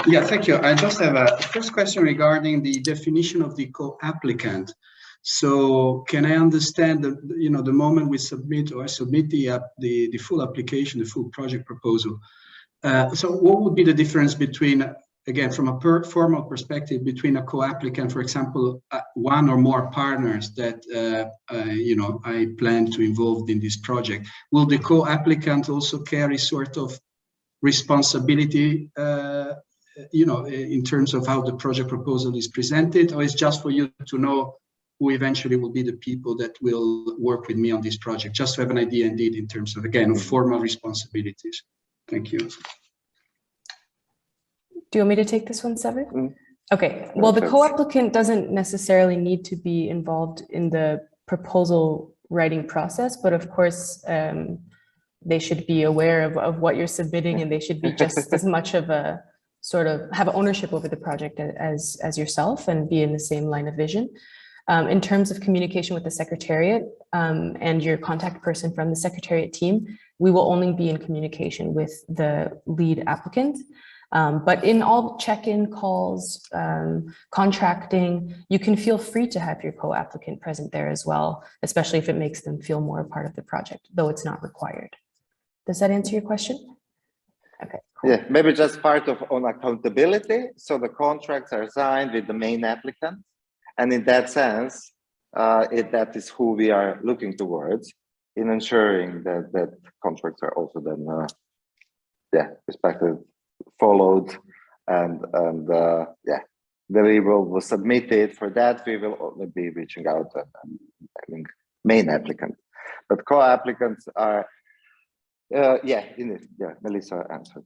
Yeah, thank you. I just have a first question regarding the definition of the co-applicant. So can I understand that, you know, the moment we submit or I submit the full application, the full project proposal, so what would be the difference between, again, from a formal perspective, between a co-applicant, for example, one or more partners that, you know, I plan to involve in this project? Will the co-applicant also carry sort of responsibility, you know, in terms of how the project proposal is presented, or is just for you to know who eventually will be the people that will work with me on this project, just to have an idea indeed in terms of, again, of formal responsibilities? Thank you. Do you want me to take this one, Sever? Mm. Okay, well, the co-applicant doesn't necessarily need to be involved in the proposal writing process, but of course, they should be aware of what you're submitting, and they should be just as much of a sort of have ownership over the project as yourself and be in the same line of vision. In terms of communication with the Secretariat and your contact person from the Secretariat team, we will only be in communication with the lead applicant. But in all check-in calls, contracting, you can feel free to have your co-applicant present there as well, especially if it makes them feel more a part of the project, though it's not required. Does that answer your question? Okay. Cool. Yeah, maybe just part of on accountability. So the contracts are signed with the main applicant. And in that sense, that is who we are looking towards in ensuring that contracts are also then, respected, followed, and deliverable was submitted. For that, we will only be reaching out and main applicant, but co-applicants are, Melissa answered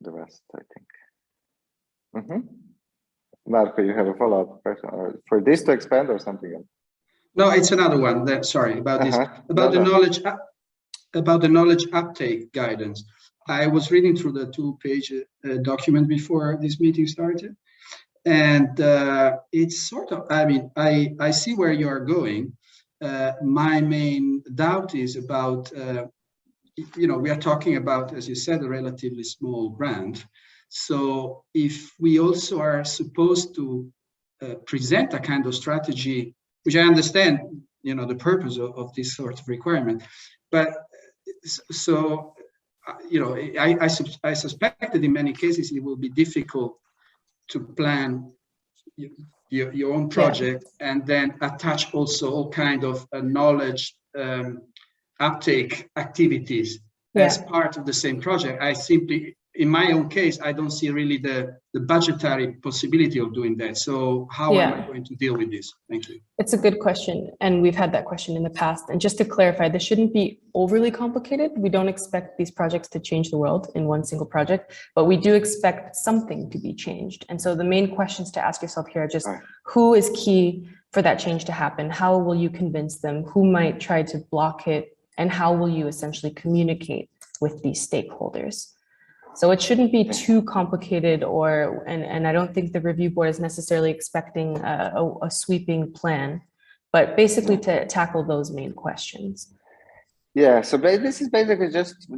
the rest, I think. Mm-hmm. Marco, you have a follow-up question for this to expand or something else? No, it's another one. Sorry about this. About the knowledge uptake guidance. I was reading through the 2-page document before this meeting started, and it's sort of. I mean, I see where you are going. My main doubt is about. We are talking about, as you said, a relatively small brand. So if we also are supposed to present a kind of strategy, which I understand, the purpose of this sort of requirement, but so, I suspect that in many cases it will be difficult to plan your own project and then attach also all kind of knowledge uptake activities as part of the same project. I simply, in my own case, I don't see really the budgetary possibility of doing that. So how am I going to deal with this? Thank you. It's a good question. And we've had that question in the past. And just to clarify, this shouldn't be overly complicated. We don't expect these projects to change the world in one single project, but we do expect something to be changed. And so the main questions to ask yourself here are just who is key for that change to happen? How will you convince them? Who might try to block it? And how will you essentially communicate with these stakeholders? So it shouldn't be too complicated, and I don't think the review board is necessarily expecting a sweeping plan, but basically to tackle those main questions. Yeah, so this is basically just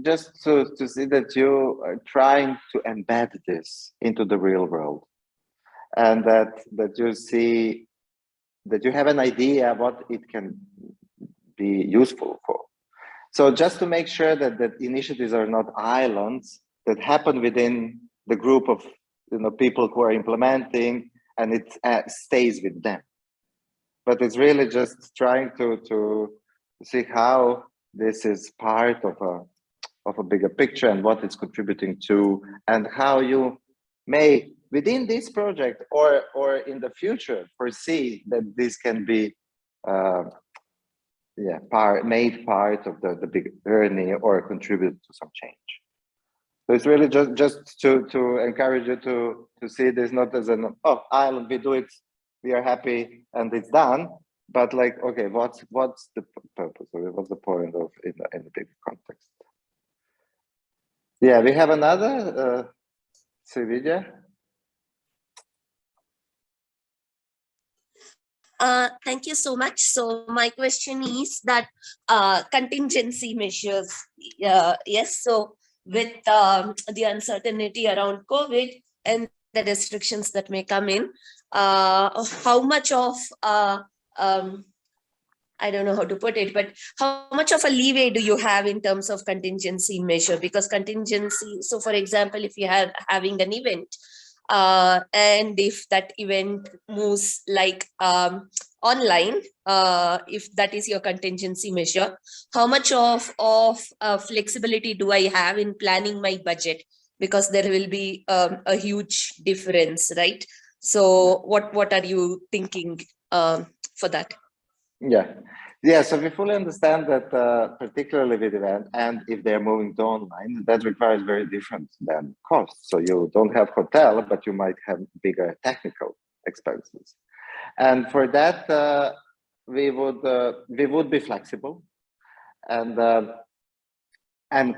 to see that you are trying to embed this into the real world, and that you see that you have an idea what it can be useful for. So just to make sure that initiatives are not islands that happen within the group of people who are implementing, and it stays with them. But it's really just trying to see how this is part of a bigger picture and what it's contributing to, and how you may within this project or in the future foresee that this can be made part of the big journey or contribute to some change. So it's really just to encourage you to see this not as an island, we do it, we are happy and it's done, but like, okay, what's the purpose of it? What's the point of in the big context? Yeah, we have another Sevilla. Thank you so much. So my question is that contingency measures, yes. So with the uncertainty around COVID and the restrictions that may come in, how much of I don't know how to put it, but how much of a leeway do you have in terms of contingency measure? Because contingency, so for example, if you are having an event, and if that event moves like online, if that is your contingency measure, how much of flexibility do I have in planning my budget? Because there will be a huge difference, right? So what are you thinking for that? Yeah, so we fully understand that, particularly with event, and if they're moving to online, that requires very different than costs. So you don't have hotel, but you might have bigger technical expenses. And for that, we would be flexible, and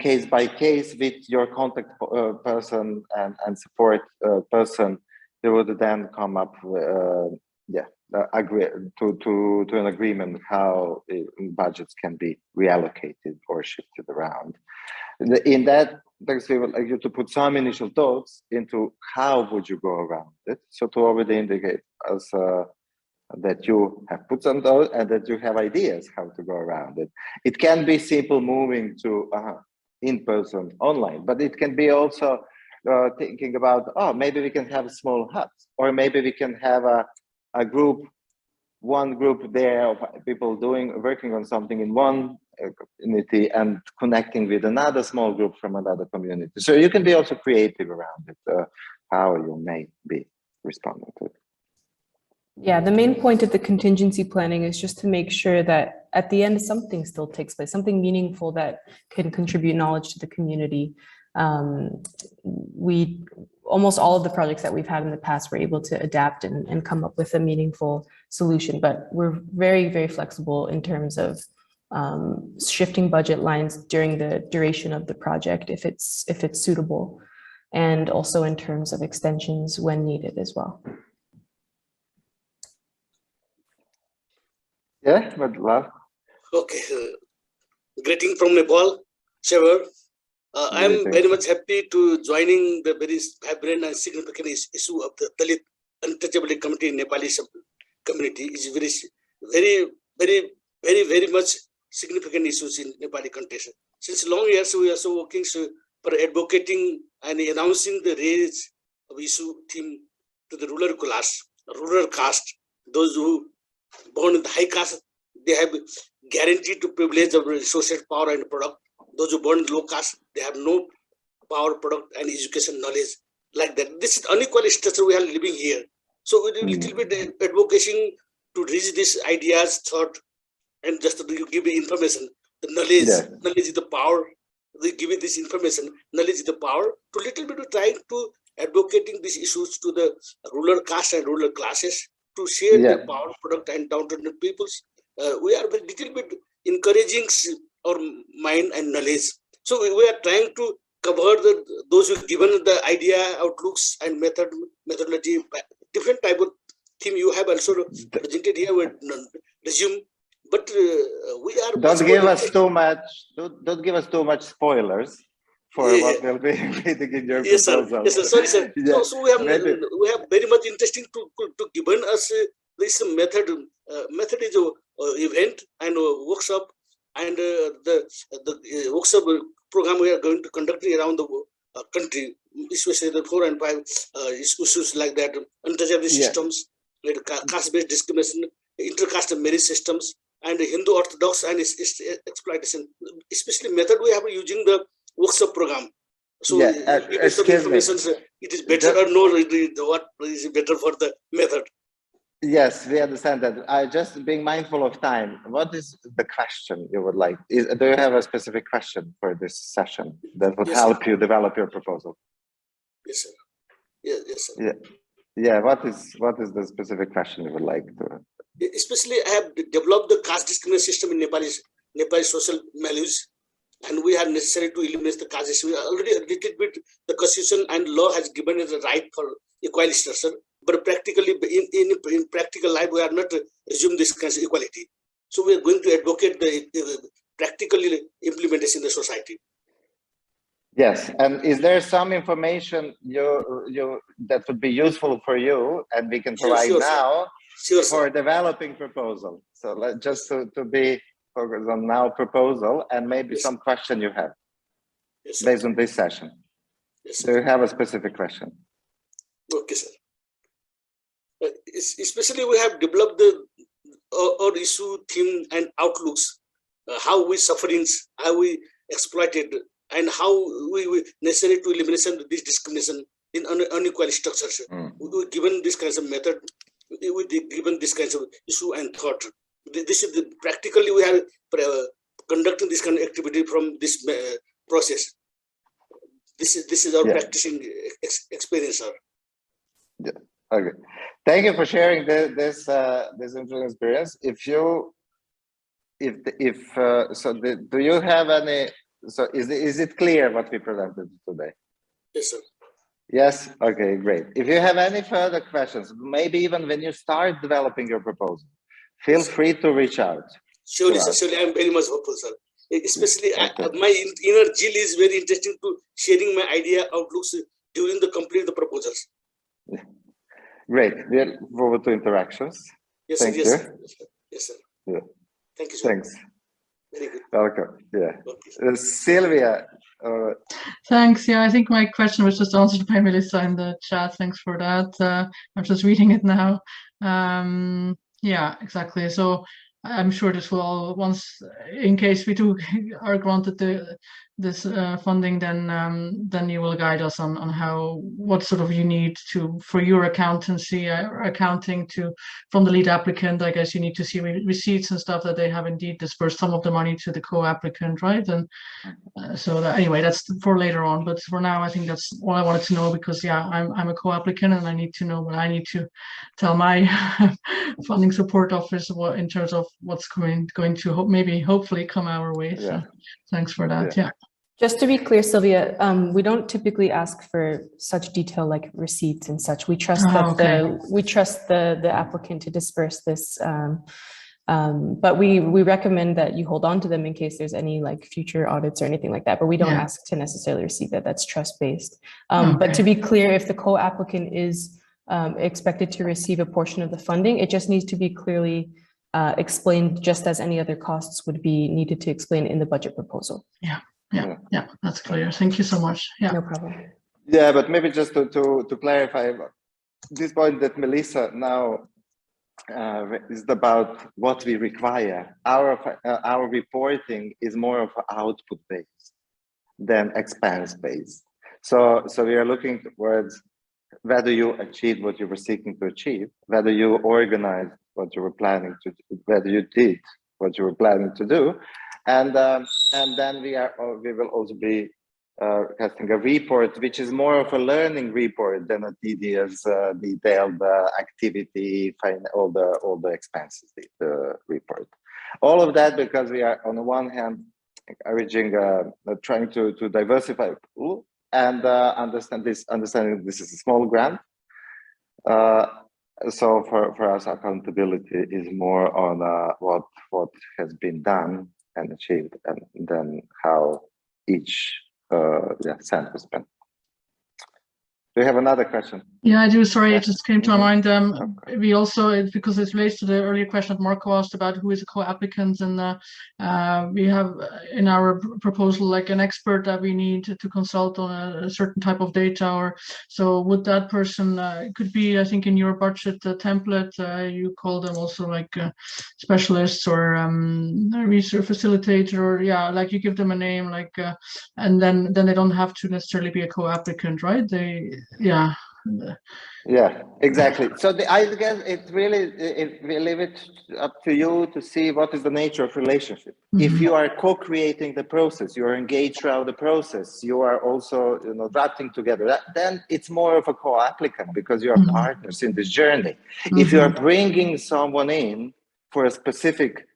case by case with your contact person and support person, they would then come up with, agree to an agreement how budgets can be reallocated or shifted around. In that, we would like you to put some initial thoughts into how would you go around it. So to already indicate us that you have put some thought and that you have ideas how to go around it. It can be simple moving to in-person online, but it can be also thinking about, oh, maybe we can have small hubs, or maybe we can have a group, one group there of people working on something in one community and connecting with another small group from another community. So you can be also creative around it, how you may be responding to it. Yeah, the main point of the contingency planning is just to make sure that at the end, something still takes place, something meaningful that can contribute knowledge to the community. Almost all of the projects that we've had in the past were able to adapt and come up with a meaningful solution, but we're very, very flexible in terms of shifting budget lines during the duration of the project if it's suitable, and also in terms of extensions when needed as well. Yeah, but love. Okay, greeting from Nepal, Shever. I'm very much happy to joining the very vibrant and significant issue of the Dalit Untouchability Committee in Nepali community. Is very much significant issues in Nepali context. Since long years, we are also working for advocating and announcing the raise of issue theme to the rural caste. Those who born in the high caste, they have guaranteed to privilege of social power and product. Those who born in low caste, they have no power, product, and education knowledge like that. This is unequal structure we are living here. So we a little bit advocating to reach these ideas, thought, and just to give the information, the knowledge. Yeah. Knowledge is the power. They give it this information. Knowledge is the power. To little bit of trying to advocating these issues to the rural caste and rural classes to share their power, product, and down-to-earth peoples. We are a little bit encouraging our mind and knowledge. So we are trying to cover those who given the idea, outlooks, and methodology, different type of theme you have also presented here with resume. But we are don't give us too much. Don't give us too much spoilers for what will be reading in your proposal. Sir. Yes, sir. Sorry, sir. Yeah. So we have very much interesting to given us this method is event and workshop, and the workshop program we are going to conduct around the country, especially the 4 and 5 issues like that, untouchability systems, like caste-based discrimination, intercaste marriage systems, and Hindu Orthodox and exploitation. Especially method we have using the workshop program. So it is better or no, what is better for the method? Yes, we understand that. I just being mindful of time. What is the question you would like? Do you have a specific question for this session that would help you develop your proposal? Yes, sir. Yes, sir. Yeah. What is the specific question you would like to? Especially, I have developed the caste discrimination system in Nepali social values, and we are necessary to eliminate the caste system. Already a little bit the constitution and law has given us the right for equal structure, but practically in practical life we are not resume this kind of equality. So we are going to advocate the practical implementation in the society. Yes, and is there some information you that would be useful for you, and we can provide now for developing proposal? So just to be focused on now proposal, and maybe some question you have based on this session. Do you have a specific question? Okay, sir. Especially we have developed our issue, theme, and outlooks, how we sufferings, how we exploited, and how we necessary to elimination this discrimination in unequal structures. We given this kinds of method, we given this kinds of issue and thought. This is practically we are conducting this kind of activity from this process. This is our practicing experience, sir. Yeah. Okay. Thank you for sharing this interesting experience. Do you have any? So is it clear what we presented today? Yes, sir. Yes. Okay. Great. If you have any further questions, maybe even when you start developing your proposal, feel free to reach out. Surely, sir. Surely, I am very much hopeful, sir. Especially, my inner Jill is very interesting to sharing my idea outlooks during the complete the proposals. Great. We look forward to interactions. Yes, Thank sir. you. Yes, sir. Yes, sir. Yeah. Thank you, sir. Thanks. Very good. Welcome. Yeah. Okay. Sylvia. Thanks. Yeah, I think my question was just answered by Melissa in the chat. Thanks for that. I'm just reading it now. Yeah, exactly. So I'm sure this will all, once in case we do are granted this funding, then you will guide us on what sort of you need for your accountancy or accounting from the lead applicant. I guess you need to see receipts and stuff that they have indeed dispersed some of the money to the co-applicant, right? And so anyway, that's for later on. But for now, I think that's all I wanted to know, because yeah, I'm a co-applicant and I need to know what I need to tell my funding support office in terms of what's going to hopefully come our way. So thanks for that. Yeah. Just to be clear, Sylvia, we don't typically ask for such detail like receipts and such. We trust that the applicant to disperse this, but we recommend that you hold on to them in case there's any like future audits or anything like that. But we don't ask to necessarily receive that. That's trust based. But to be clear, if the co-applicant is expected to receive a portion of the funding, it just needs to be clearly explained, just as any other costs would be needed to explain in the budget proposal. Yeah, that's clear. Thank you so much. Yeah, no problem. Yeah, but maybe just to clarify this point that Melissa now is about what we require. Our reporting is more of output based than expense based. So we are looking towards whether you achieved what you were seeking to achieve, whether you organized what you were planning to do, whether you did what you were planning to do. And then we will also be casting a report, which is more of a learning report than a tedious, detailed activity, all the expenses report. All of that because we are on the one hand encouraging, trying to diversify and understanding this is a small grant. So for us, accountability is more on what has been done and achieved, and then how each cent was spent. Do you have another question? Yeah, I do. Sorry, it just came to my mind. We also, because it relates to the earlier question that Marco asked about who is a co-applicant, and we have in our proposal like an expert that we need to consult on a certain type of data, or so would that person could be, I think in your budget template, you call them also like specialists or research facilitator, or like you give them a name, like and then they don't have to necessarily be a co-applicant, right? Yeah, exactly. So I guess we leave it up to you to see what is the nature of relationship. If you are co-creating the process, you are engaged throughout the process, you are also drafting together, then it's more of a co-applicant because you are partners in this journey. If you are bringing someone in for a specific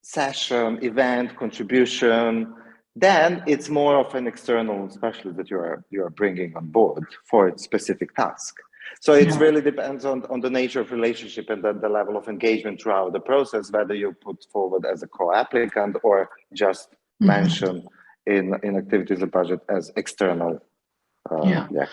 session, event, contribution, then it's more of an external specialist that you are bringing on board for a specific task. So it really depends on the nature of relationship and the level of engagement throughout the process, whether you put forward as a co-applicant or just mention in activities of budget as external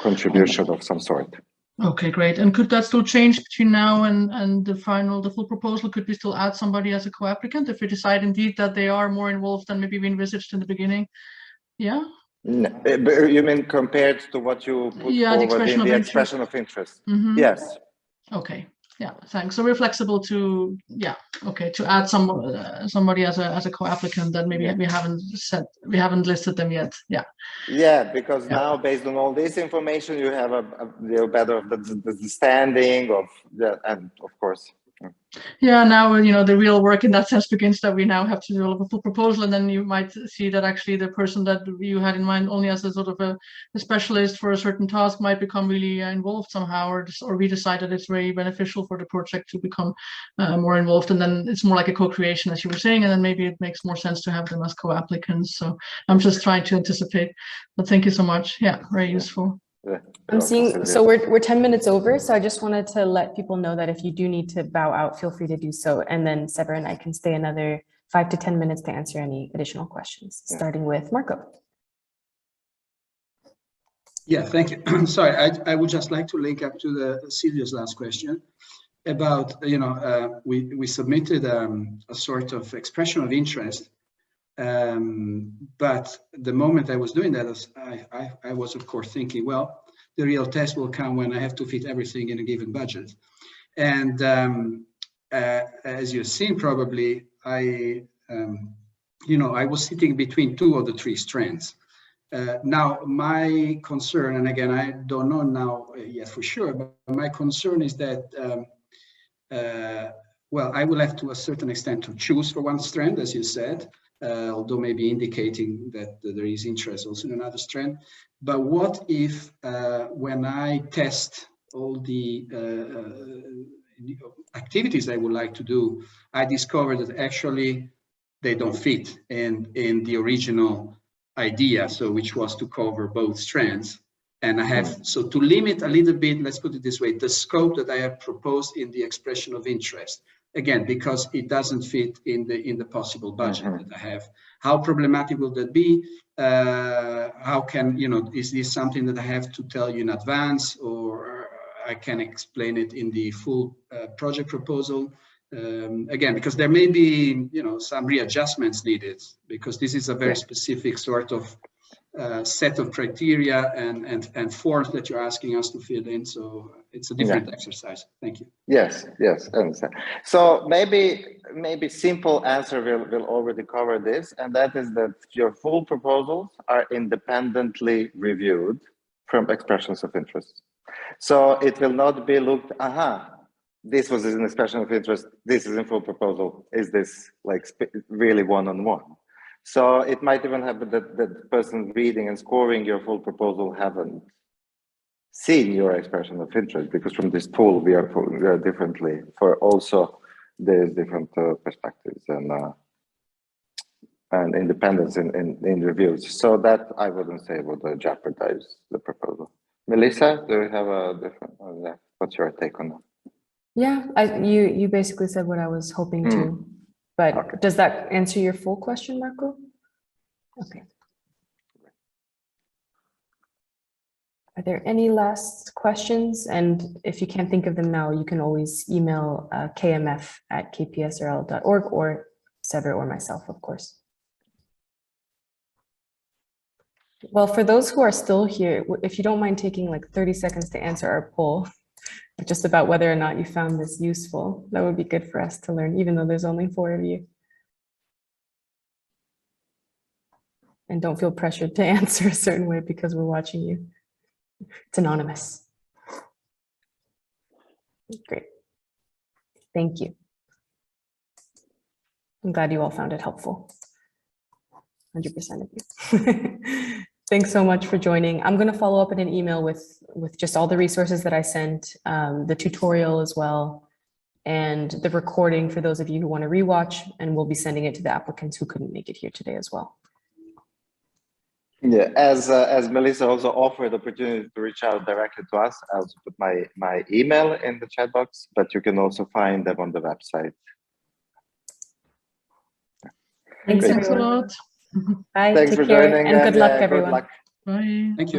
contribution of some sort. Okay, great. And could that still change between now and the full proposal? Could we still add somebody as a co-applicant if we decide indeed that they are more involved than maybe we envisaged in the beginning? Yeah. No, you mean compared to what you put forward in the expression of interest? Yes. Okay. Yeah. Thanks. So we're flexible to to add somebody as a co-applicant that maybe we haven't listed them yet. Yeah, because now based on all this information, you have a better understanding of and of course. Yeah, now, the real work in that sense begins, that we now have to develop a full proposal, and then you might see that actually the person that you had in mind only as a sort of a specialist for a certain task might become really involved somehow, or we decide that it's very beneficial for the project to become more involved, and then it's more like a co-creation, as you were saying, and then maybe it makes more sense to have them as co-applicants. So I'm just trying to anticipate, but thank you so much. Yeah, very useful. Yeah, I'm seeing, so we're 10 minutes over, so I just wanted to let people know that if you do need to bow out, feel free to do so, and then Sever and I can stay another 5 to 10 minutes to answer any additional questions, starting with Marco. Yeah, thank you. Sorry, I would just like to link up to the Silvia's last question about, we submitted a sort of expression of interest, but the moment I was doing that, I was of course thinking, well, the real test will come when I have to fit everything in a given budget. And as you've seen, probably, I was sitting between 2 of the 3 strands. Now, my concern, and again, I don't know now yet for sure, but my concern is that, well, I will have to a certain extent to choose for one strand, as you said, although maybe indicating that there is interest also in another strand. But what if when I test all the activities I would like to do, I discover that actually they don't fit in the original idea, so which was to cover both strands. And I have, so to limit a little bit, let's put it this way, the scope that I have proposed in the expression of interest. Again, because it doesn't fit in the possible budget that I have. How problematic will that be? How can, is this something that I have to tell you in advance, or I can explain it in the full project proposal? Again, because there may be, some readjustments needed, because this is a very specific sort of set of criteria and forms that you're asking us to fill in. So it's a different exercise. Thank you. Yes, I understand. So maybe simple answer will already cover this, and that is that your full proposals are independently reviewed from expressions of interest. So it will not be looked, this was an expression of interest, this is in full proposal, is this like really one-on-one? So it might even happen that the person reading and scoring your full proposal haven't seen your expression of interest, because from this pool we are differently, for also there's different perspectives and independence in reviews. So that I wouldn't say would jeopardize the proposal. Melissa, do you have a different, what's your take on that? Yeah, you basically said what I was hoping to. But does that answer your full question, Marco? Okay. Are there any last questions? And if you can't think of them now, you can always email kmf@kpsrl.org or Sever or myself, of course. Well, for those who are still here, if you don't mind taking like 30 seconds to answer our poll, just about whether or not you found this useful, that would be good for us to learn, even though there's only 4 of you. And don't feel pressured to answer a certain way because we're watching you. It's anonymous. Great. Thank you. I'm glad you all found it helpful. 100% of you. Thanks so much for joining. I'm going to follow up in an email with just all the resources that I sent, the tutorial as well, and the recording for those of you who want to rewatch, and we'll be sending it to the applicants who couldn't make it here today as well. Yeah, as Melissa also offered the opportunity to reach out directly to us, I also put my email in the chat box, but you can also find them on the website. Thanks a lot. Bye. Thanks for joining, and good luck, everyone. Good luck. Bye. Thank you.